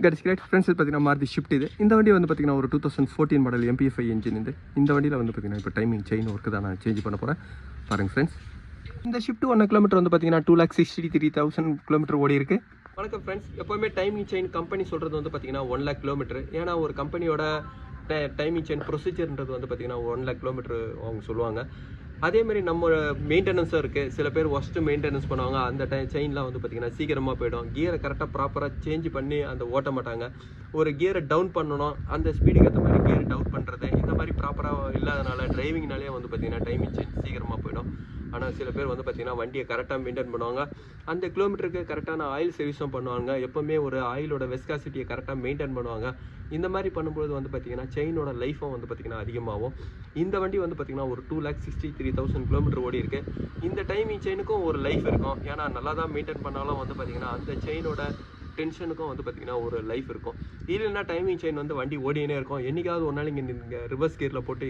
Cuts great friends பார்த்தீங்கன்னா Maruti shift இது. இந்த வண்டி வந்து பார்த்தீங்கன்னா ஒரு 2014 மாடல் MPF-i இன்ஜின் இது. இந்த வண்டியில் வந்து பார்த்தீங்கன்னா இப்போ டைமிங் செயின் ஒர்க்கு தான் நான் சேஞ்ச் பண்ண போகிறேன். பாருங்கள் ஃப்ரெண்ட்ஸ், இந்த ஷிஃப்ட் 1 கிலோமீட்டர் வந்து பார்த்தீங்கன்னா 2,63,000 கிலோமீட்டர் ஓடி இருக்கு. வணக்கம் ஃப்ரெண்ட்ஸ், எப்போவுமே டைமிங் செயின் கம்பெனி சொல்கிறது வந்து பார்த்தீங்கன்னா 1 lakh கிலோமீட்டர். ஏன்னா ஒரு கம்பெனியோட டைமிங் செயின் ப்ரொசீஜர்ன்றது வந்து பார்த்தீங்கன்னா 1 lakh கிலோமீட்டர் அவங்க சொல்லுவாங்க. அதேமாதிரி நம்ம மெயின்டெனன்ஸும் இருக்குது. சில பேர் ஒஸ்ட்டு மெயின்டெனன்ஸ் பண்ணுவாங்க. அந்த செயின்லாம் வந்து பார்த்திங்கன்னா சீக்கிரமாக போயிடும். கியரை கரெக்டாக ப்ராப்பராக சேஞ்ச் பண்ணி அந்த ஓட்ட மாட்டாங்க. ஒரு கியரை டவுன் பண்ணணும், அந்த ஸ்பீடுக்கு ஏற்ற மாதிரி கியர் டவுன் பண்ணுறது, இந்த மாதிரி ப்ராப்பராக இல்லாதனால டிரைவிங்னாலே வந்து பார்த்திங்கன்னா டைமிங் செயின் சீக்கிரமாக போயிடும். ஆனால் சில பேர் வந்து பார்த்திங்கன்னா வண்டியை கரெக்டாக மெயின்டைன் பண்ணுவாங்க. அந்த கிலோமீட்டருக்கு கரெக்டான ஆயில் சர்வீஸும் பண்ணுவாங்க. எப்போவுமே ஒரு ஆயிலோட வெஸ்காசிட்டியை கரெக்டாக மெயின்டைன் பண்ணுவாங்க. இந்த மாதிரி பண்ணும்போது வந்து பார்த்திங்கன்னா செயினோட லைஃபும் வந்து பார்த்திங்கன்னா அதிகமாகும். இந்த வண்டி வந்து பார்த்திங்கன்னா ஒரு 2,63,000 கிலோமீட்டர் ஓடி இருக்குது. இந்த டைமிங் செயினுக்கும் ஒரு லைஃப் இருக்கும். ஏன்னா நல்லா தான் மெயின்டைன் பண்ணாலும் வந்து பார்த்திங்கன்னா அந்த செயினோட டென்ஷனுக்கும் வந்து பார்த்திங்கன்னா ஒரு லைஃப் இருக்கும். இல்லைன்னா டைமிங் செயின் வந்து வண்டி ஓடினே இருக்கும். என்றைக்காவது ஒரு நாள் நீங்கள் ரிவர்ஸ் கியரில் போட்டு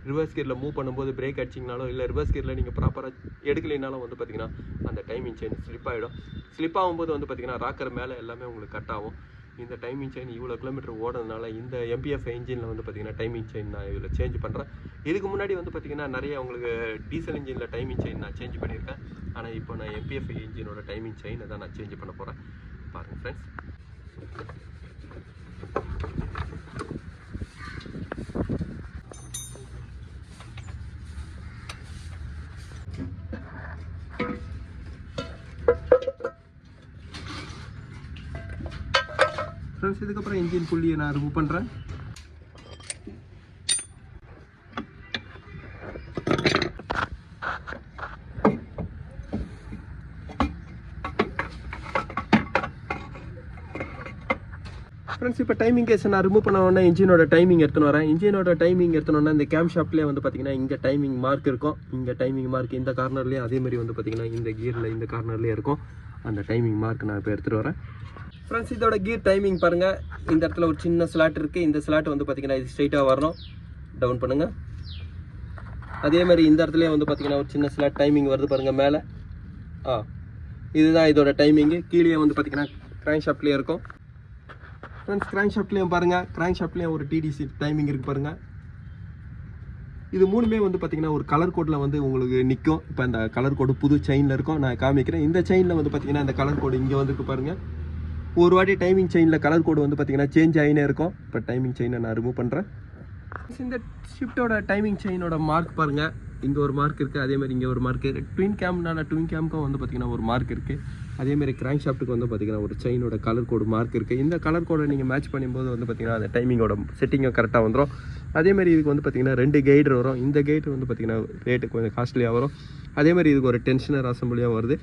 ரிவர்ஸ் கியரில் மூவ் பண்ணும்போது பிரேக் அடிச்சிங்கனாலும் இல்லை ரிவர்ஸ் கியரில் நீங்கள் ப்ராப்பராக எடுக்கலைனாலும் வந்து பார்த்திங்கன்னா அந்த டைமிங் செயின் ஸ்லிப் ஆகிடும். ஸ்லிப் ஆகும்போது வந்து பார்த்திங்கன்னா ராக்கர் மேலே எல்லாமே உங்களுக்கு கட் ஆகும். இந்த டைமிங் செயின் இவ்வளோ கிலோமீட்டர் ஓடுறதுனால இந்த MPF இன்ஜினில் வந்து பார்த்திங்கன்னா டைமிங் செயின் நான் இதில் சேஞ்ச் பண்ணுறேன். இதுக்கு முன்னாடி வந்து பார்த்திங்கன்னா நிறைய உங்களுக்கு டீசல் இன்ஜினில் டைமிங் செயின் நான் சேஞ்ச் பண்ணியிருக்கேன். ஆனால் இப்போ நான் MPF இன்ஜினோட டைமிங் செயினை தான் நான் சேஞ்ச் பண்ண போகிறேன். பாருங்கள் ஃப்ரெண்ட்ஸ், இதுக்கப்புறம் இன்ஜின் புள்ளியை நான் ரிமூவ் பண்ணுறேன். ஃப்ரெண்ட்ஸ், இப்போ டைமிங் கேஸ் நான் ரிமூவ் பண்ண உடனே இன்ஜினோட டைமிங் எடுத்துன்னு வரேன். இன்ஜினோட டைமிங் எடுத்துனோன்னா இந்த கேம் ஷாப்லேயே வந்து பார்த்திங்கன்னா இங்கே டைமிங் மார்க் இருக்கும். இங்கே டைமிங் மார்க் இந்த கார்னர்லேயும் அதேமாதிரி வந்து பார்த்திங்கன்னா இந்த கியரில் இந்த கார்னர்லேயே இருக்கும். அந்த டைமிங் மார்க் நான் இப்போ எடுத்துகிட்டு வரேன். ஃப்ரெண்ட்ஸ், இதோட கியர் டைமிங் பாருங்கள். இந்த இடத்துல ஒரு சின்ன ஸ்லாட் இருக்குது. இந்த ஸ்லாட் வந்து பார்த்திங்கன்னா இது ஸ்ட்ரைட்டாக வரணும். டவுன் பண்ணுங்கள். அதேமாதிரி இந்த இடத்துலேயே வந்து பார்த்திங்கன்னா ஒரு சின்ன ஸ்லாட் டைமிங் வருது பாருங்கள் மேலே. இதுதான் இதோட டைமிங்கு. கீழே வந்து பார்த்திங்கன்னா கிராங்க் ஷாஃப்ட்லேயே இருக்கும். ஃப்ரெண்ட்ஸ், கிராங்க் ஷாஃப்ட்லேயும் பாருங்கள், கிராங்க் ஷாஃப்ட்லேயும் ஒரு TDC டைமிங் இருக்குது பாருங்கள். இது மூணுமே வந்து பார்த்திங்கன்னா ஒரு கலர் கோடில் வந்து உங்களுக்கு நிற்கும். இப்போ அந்த கலர் கோடு புது செயினில் இருக்கும். நான் காமிக்கிறேன். இந்த செயினில் வந்து பார்த்திங்கன்னா இந்த கலர் கோடு இங்கே வந்துருக்கு பாருங்கள். ஒரு வாட்டி டைமிங் செயினில் கலர் கோடு வந்து பார்த்திங்கன்னா சேஞ்ச் ஆகினே இருக்கும். இப்போ டைமிங் செயினை நான் ரிமூவ் பண்ணுறேன். இந்த ஷிஃப்ட்டோட டைமிங் செயினோட மார்க் பாருங்கள். இங்கே ஒரு மார்க் இருக்குது. அதேமாதிரி இங்கே ஒரு மார்க்கு. ட்வின் கேம்க்கும் வந்து பார்த்திங்கன்னா ஒரு மார்க் இருக்குது. அதேமாதிரி கிராங்க் ஷாஃப்ட்டுக்கு வந்து பார்த்திங்கன்னா ஒரு செயினோட கலர் கோடு மார்க் இருக்குது. இந்த கலர் கோடை நீங்கள் மேட்ச் பண்ணும்போது வந்து பார்த்திங்கன்னா அந்த டைமிங்கோட செட்டிங்கும் கரெக்டாக வந்துடும். அதேமாதிரி இதுக்கு வந்து பார்த்திங்கன்னா 2 கைடு வரும். இந்த கைடு வந்து பார்த்திங்கன்னா ரேட்டு கொஞ்சம் காஸ்ட்லியாக வரும். அதேமாதிரி இதுக்கு ஒரு டென்ஷனர் அசம்பிளியாக வருது.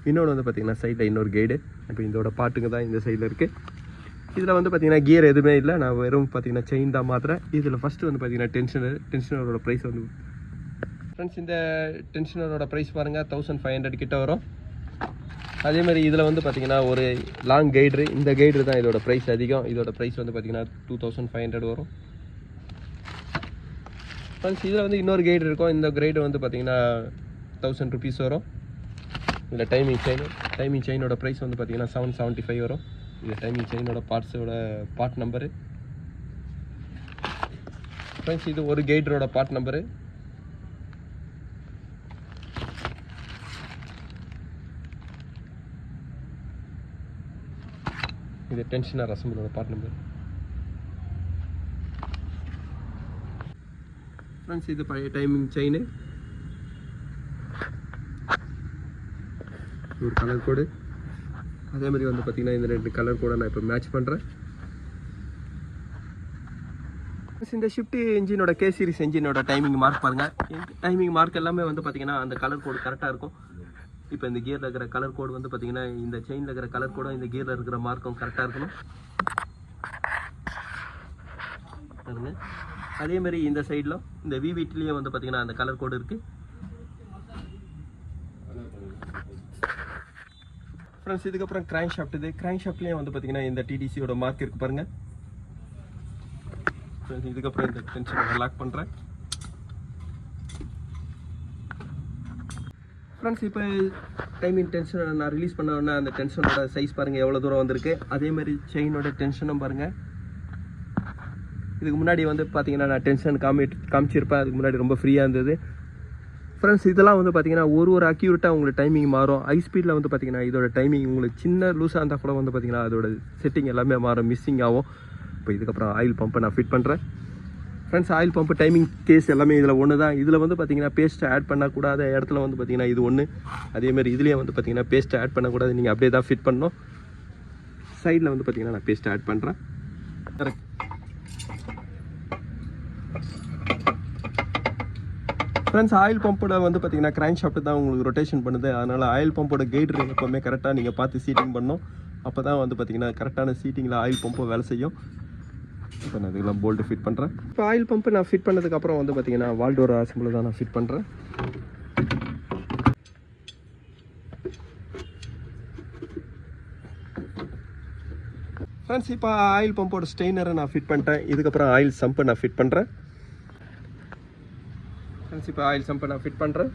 இன்னொன்று வந்து பார்த்திங்கன்னா சைடில் இன்னொரு கைடு. இப்போ இதோட பாட்டுங்க தான் இந்த சைடில் இருக்குது. இதில் வந்து பார்த்திங்கன்னா கியர் எதுவுமே இல்லை. நான் வெறும் பார்த்திங்கன்னா செயின் தான் மாத்திரேன். இதில் ஃபஸ்ட்டு வந்து பார்த்திங்கன்னா டென்ஷனரோட ப்ரைஸ் வந்து ஃப்ரெண்ட்ஸ், இந்த டென்ஷனரோட ப்ரைஸ் பாருங்கள் 1,500 கிட்ட வரும். அதேமாதிரி இதில் வந்து பார்த்திங்கன்னா ஒரு லாங் கைட்ரு. இந்த கைட்ரு தான் இதோட ப்ரைஸ் அதிகம். இதோட ப்ரைஸ் வந்து பார்த்திங்கன்னா 2,500 வரும். ஃப்ரெண்ட்ஸ், இதில் வந்து இன்னொரு கைடு இருக்கும். இந்த கைடு வந்து பார்த்திங்கன்னா 1000 ருபீஸ் வரும். இதில் டைமிங் செயினோட ப்ரைஸ் வந்து பார்த்திங்கன்னா 775 வரும். இது டைமிங் செயினோட பார்ட் நம்பரு. ஃப்ரெண்ட்ஸ், இது ஒரு கைடரோட பார்ட் நம்பரு. இது டென்ஷனர் அசம்பிளோட பார்ட் நம்பர். ஃப்ரெண்ட்ஸ், இது பழைய டைமிங் செயின். ஒரு கலர் கோடு. அதேமாதிரி வந்து பார்த்திங்கன்னா இந்த 2 கலர் கோடை நான் இப்போ மேட்ச் பண்ணுறேன். இந்த ஷிஃப்ட் இன்ஜினோட K சீரிஸ் இன்ஜினோட டைமிங் மார்க் பாருங்கள். டைமிங் மார்க் எல்லாமே வந்து பார்த்திங்கன்னா அந்த கலர் கோடு கரெக்டாக இருக்கும். இப்போ இந்த கியரில் இருக்கிற கலர் கோடு வந்து பார்த்திங்கன்னா இந்த செயினில் இருக்கிற கலர் கோடும் இந்த கியரில் இருக்கிற மார்க்கும் கரெக்டாக இருக்கணும். பாருங்கள். அதேமாதிரி இந்த சைடில் இந்த VVTலேயும் வந்து பார்த்திங்கன்னா அந்த கலர் கோடு இருக்குது. ஃப்ரெண்ட்ஸ், இதுக்கப்புறம் கிராங்க் ஷாஃப்ட். இது கிராங்க் ஷாஃப்ட்லேயும் வந்து பார்த்திங்கன்னா இந்த TDCயோட மார்க் இருக்குது பாருங்கள். ஃப்ரெண்ட்ஸ், இதுக்கப்புறம் இந்த டென்ஷனை லாக் பண்ணுறேன். ஃப்ரெண்ட்ஸ் இப்போ டைமிங் டென்ஷனை நான் ரிலீஸ் பண்ண உடனே அந்த டென்ஷனோட சைஸ் பாருங்கள் எவ்வளோ தூரம் வந்திருக்கு. அதேமாதிரி செயினோட டென்ஷனும் பாருங்கள். இதுக்கு முன்னாடி வந்து பார்த்தீங்கன்னா நான் டென்ஷன் காமிச்சிருப்பேன். அதுக்கு முன்னாடி ரொம்ப ஃப்ரீயாக இருந்தது. ஃப்ரெண்ட்ஸ் இதெல்லாம் வந்து பார்த்தீங்கன்னா ஒரு அக்யூரேட்டாக உங்களுக்கு டைமிங் மாறும். ஹை ஸ்பீடில் வந்து பார்த்தீங்கன்னா இதோட டைமிங் உங்களுக்கு சின்ன லூஸாக இருந்தால் கூட வந்து பார்த்தீங்கன்னா அதோட செட்டிங் எல்லாமே மாறும், மிஸ்ஸிங் ஆகும். இப்போ இதுக்கப்புறம் ஆயில் பம்பை நான் ஃபிட் பண்ணுறேன். Friends oil pump timing case எல்லாமே இதில் ஒன்று தான். இதில் வந்து பார்த்தீங்கன்னா பேஸ்ட்டை ஆட் பண்ணக்கூடாத இடத்துல வந்து பார்த்தீங்கன்னா இது ஒன்று. அதேமாதிரி இதுலேயே வந்து பார்த்தீங்கன்னா பேஸ்ட்டை ஆட் பண்ணக்கூடாது, நீங்கள் அப்படியே தான் ஃபிட் பண்ணணும். சைடில் வந்து பார்த்தீங்கன்னா நான் பேஸ்ட்டை ஆட் பண்ணுறேன். கரெக்ட். ஃப்ரெண்ட்ஸ் ஆயில் பம்போட வந்து பார்த்தீங்கன்னா கிராங்க் ஷாஃப்ட் தான் உங்களுக்கு ரொட்டேஷன் பண்ணுது. அதனால் ஆயில் பம்போட கைட் ரிங் எப்போவுமே கரெக்டாக நீங்கள் பார்த்து சீட்டிங் பண்ணணும். அப்போ தான் வந்து பார்த்தீங்கன்னா கரெக்டான சீட்டிங்கில் ஆயில் பம்போ வேலை செய்யும். இப்போ நான் இதெல்லாம் போல்ட்டு ஃபிட் பண்ணுறேன். இப்போ ஆயில் பம்பு நான் ஃபிட் பண்ணதுக்கப்புறம் வந்து பார்த்தீங்கன்னா வால்டோர் அசம்பிள் தான் நான் ஃபிட் பண்ணுறேன். ஃப்ரெண்ட்ஸ் இப்போ ஆயில் பம்போட ஸ்டெய்னரை நான் ஃபிட் பண்ணிட்டேன். இதுக்கப்புறம் ஆயில் சம்பை நான் ஃபிட் பண்ணுறேன். ஃப்ரெண்ட்ஸ் இப்போ ஆயில் சம்பை நான் ஃபிட் பண்ணுறேன்.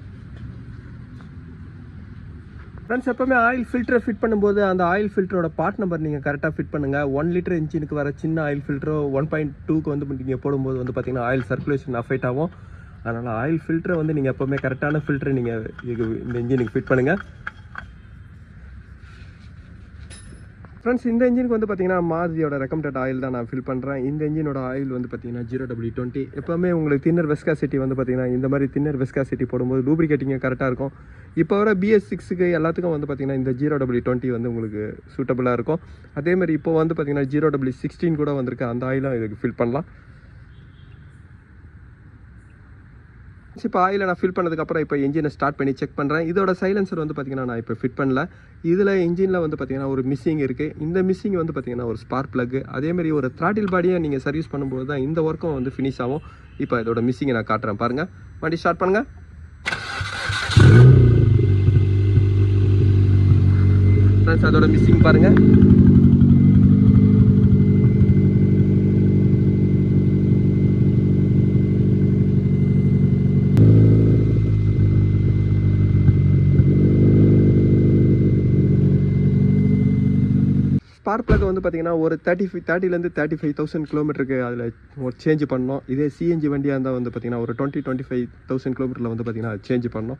ஃப்ரெண்ட்ஸ் எப்போவுமே ஆயில் ஃபில்டரை ஃபிட் பண்ணும்போது அந்த ஆயில் ஃபில்டரோட பார்ட் நம்பர் நீங்கள் கரெக்டாக ஃபிட் பண்ணுங்கள். 1 லிட்டர் இன்ஜினுக்கு வர சின்ன ஆயில் ஃபில்டரோ 1.2க்கு வந்து நீங்கள் போடும்போது வந்து பார்த்தீங்கன்னா ஆயில் சர்க்குலேஷன் அஃபெக்ட் ஆகும். அதனால் ஆயில் ஃபில்டரை வந்து நீங்கள் எப்போவுமே கரெக்டான ஃபில்டரை நீங்கள் இந்த இன்ஜினுக்கு ஃபிட் பண்ணுங்கள். ஃப்ரெண்ட்ஸ் இந்த இன்ஜினுக்கு வந்து பார்த்தீங்கன்னா மாருதியோட ரெக்கமெண்டட் ஆயில் தான் நான் ஃபில் பண்ணுறேன். இந்த இன்ஜினோட ஆயில் வந்து பார்த்தீங்கன்னா 0W20. எப்போவுமே உங்களுக்கு தின்னர் வெஸ்காசிட்டி வந்து பார்த்தீங்கன்னா இந்த மாதிரி தின்னர் வெஸ்காசிட்டி போடும்போது லூப்ரிகேட்டிங்க கரெக்டாக இருக்கும். இப்போ வர BS6க்கு எல்லாத்துக்கும் வந்து பார்த்தீங்கன்னா இந்த 0W20 வந்து உங்களுக்கு சூட்டபுளாக இருக்கும். அதேமாதிரி இப்போ வந்து பார்த்தீங்கன்னா 0W16 கூட வந்திருக்கு. அந்த ஆயிலும் இதுக்கு ஃபில் பண்ணலாம். இப்போ ஆயிலை நான் ஃபில் பண்ணதுக்கப்புறம் இப்போ இன்ஜினை ஸ்டார்ட் பண்ணி செக் பண்ணுறேன். இதோட சைலன்சர் வந்து பார்த்தீங்கன்னா நான் இப்போ ஃபிட் பண்ணல. இதில் இன்ஜினில் வந்து பார்த்தீங்கன்னா ஒரு மிஸ்ஸிங் இருக்குது. இந்த மிஸ்ஸிங் வந்து பார்த்தீங்கன்னா ஒரு ஸ்பார்க் ப்ளக்கு. அதேமாதிரி ஒரு த்ராட்டில் பாடியை நீங்கள் சர்வீஸ் பண்ணும்போது தான் இந்த ஒர்க்கும் வந்து ஃபினிஷ் ஆகும். இப்போ இதோட மிஸ்ஸிங்கை நான் காட்டுறேன் பாருங்கள். வண்டி ஸ்டார்ட் பண்ணுங்கள். ஃப்ரெண்ட்ஸ் அதோட மிஸ்ஸிங் பாருங்கள். ஸ்பார்க் ப்ளக் வந்து பார்த்தீங்கன்னா ஒரு 30,000 35,000 கிலோமீட்டருக்கு அதில் ஒரு சேஞ்ச் பண்ணணும். இதே சிஎன்ஜி வண்டியாக இருந்தால் வந்து பார்த்தீங்கன்னா ஒரு 25,000 கிலோமீட்டரில் வந்து பார்த்தீங்கன்னா சேஞ்ச் பண்ணணும்.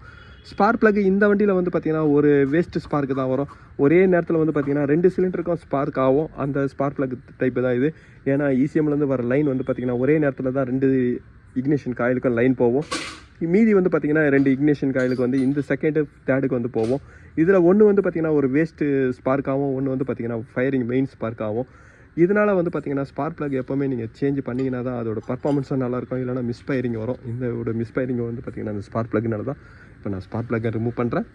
ஸ்பார்க் ப்ளக் இந்த வண்டியில் வந்து பார்த்தீங்கன்னா ஒரு வேஸ்ட் ஸ்பார்க்கு தான் வரும். ஒரே நேரத்தில் வந்து பார்த்தீங்கன்னா 2 சிலிண்டருக்கும் ஸ்பார்க் ஆகும். அந்த ஸ்பார்க் ப்ளக் டைப்பு தான் இது. ஏன்னா இசிஎம்லேருந்து வர லைன் வந்து பார்த்தீங்கன்னா ஒரே நேரத்தில் தான் 2 இக்னிஷன் காயிலுக்கும் லைன் போகும். மீதி வந்து பார்த்தீங்கன்னா 2 இக்னிஷன் காயிலுக்கு வந்து இந்த செகண்டு தேர்டுக்கு வந்து போவோம். இதில் ஒன்று வந்து பார்த்தீங்கன்னா ஒரு வேஸ்ட்டு ஸ்பார்க் ஆகும், ஒன்று வந்து பார்த்தீங்கன்னா ஃபயரிங் மெயின் ஸ்பார்க் ஆகும். இதனால் வந்து பார்த்தீங்கன்னா ஸ்பார்க் ப்ளக் எப்போவுமே நீங்கள் சேஞ்ச் பண்ணிங்கன்னா தான் அதோட பர்ஃபார்மன்ஸும் நல்லாயிருக்கும். இல்லைனா மிஸ்ஃபயரிங் வரும். இந்த மிஸ்ஃபயரிங் வந்து பார்த்தீங்கன்னா அந்த ஸ்பார்க் ப்ளக்னால தான். இப்போ நான் ஸ்பார்க் ப்ளக்கை ரிமூவ் பண்ணுறேன்.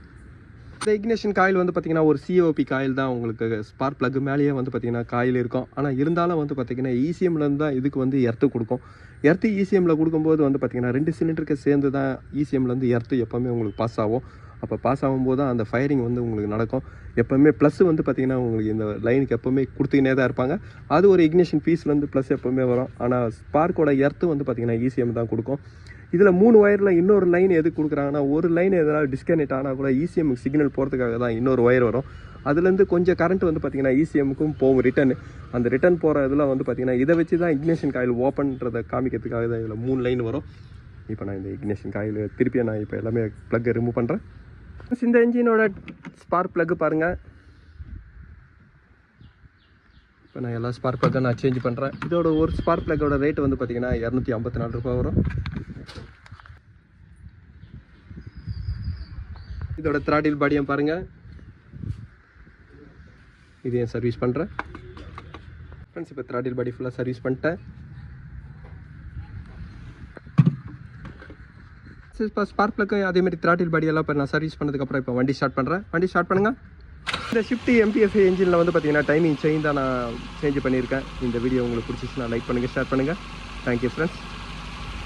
இந்த இக்னிஷன் காயில் வந்து பார்த்தீங்கன்னா ஒரு COP காயில் தான். உங்களுக்கு ஸ்பார்க் ப்ளக் மேலேயே வந்து பார்த்தீங்கன்னா காயில் இருக்கும். ஆனால் இருந்தாலும் வந்து பார்த்தீங்கன்னா இசிஎம்லேருந்து தான் இதுக்கு வந்து எர்த்து கொடுக்கும். எர்த்து இசிஎம்மில் கொடுக்கும்போது வந்து பார்த்தீங்கன்னா 2 சிலிண்டருக்கு சேர்ந்து தான் இசிஎம்லேருந்து எர்த்து எப்போவுமே உங்களுக்கு பாஸ் ஆகும். அப்போ பாஸ் ஆகும்போது தான் அந்த ஃபயரிங் வந்து உங்களுக்கு நடக்கும். எப்போவுமே ப்ளஸ் வந்து பார்த்தீங்கன்னா உங்களுக்கு இந்த லைனுக்கு எப்போவுமே கொடுத்துக்கினே தான் இருப்பாங்க. அது ஒரு இக்னிஷன் பீஸ்லேருந்து ப்ளஸ் எப்போவுமே வரும். ஆனால் ஸ்பார்க்கோட எர்த்து வந்து பார்த்தீங்கன்னா இசிஎம் தான் கொடுக்கும். இதில் 3 ஒயரில் இன்னொரு லைன் எதுக்கு கொடுக்குறாங்கன்னா ஒரு லைன் எதனால் டிஸ்கனெக்ட் ஆனால் கூட இசிஎம்முக்கு சிக்னல் போகிறதுக்காக தான் இன்னொரு ஒயர் வரும். அதுலேருந்து கொஞ்சம் கரண்ட் வந்து பார்த்தீங்கன்னா இசிஎம்முக்கும் போகும் ரிட்டன். அந்த ரிட்டன் போகிற இதில் வந்து பார்த்தீங்கன்னா இதை வச்சு தான் இக்னிஷன் காயில் ஓப்பன்றதை காமிக்கிறதுக்காக தான் இதில் 3 லைன் வரும். இப்போ நான் இந்த இக்னிஷன் காயில் திருப்பியை நான் இப்போ எல்லாமே ப்ளக்கை ரிமூவ் பண்ணுறேன். இந்த இன்ஜினோட ஸ்பார்க் ப்ளக்கு பாருங்கள். இப்போ நான் எல்லா ஸ்பார்க் ப்ளக்கை நான் சேஞ்ச் பண்ணுறேன். இதோட ஒரு ஸ்பார்க் ப்ளக்கோட ரேட் வந்து பார்த்தீங்கன்னா 254 ரூபா வரும். இதோட த்ராட்டில் பாடியும் பாருங்கள். இதையும் சர்வீஸ் பண்ணுறேன். ஃப்ரெண்ட்ஸ் இப்போ த்ராட்டில் பாடி ஃபுல்லாக சர்வீஸ் பண்ணிட்டேன். இப்போ ஸ்பார்க் ப்ளக்கு அதேமாதிரி த்ராட்டில் பாடியெல்லாம் இப்போ நான் சர்வீஸ் பண்ணதுக்கப்புறம் இப்போ வண்டி ஸ்டார்ட் பண்ணுறேன். வண்டி ஸ்டார்ட் பண்ணுங்கள். இந்த ஷிஃப்ட் MPFI இன்ஜினில் வந்து பார்த்தீங்கன்னா டைமிங் செயின் தான் நான் சேஞ்ச் பண்ணியிருக்கேன். இந்த வீடியோ உங்களுக்கு பிடிச்சிச்சுன்னா லைக் பண்ணுங்கள், ஷேர் பண்ணுங்கள். Thank you friends.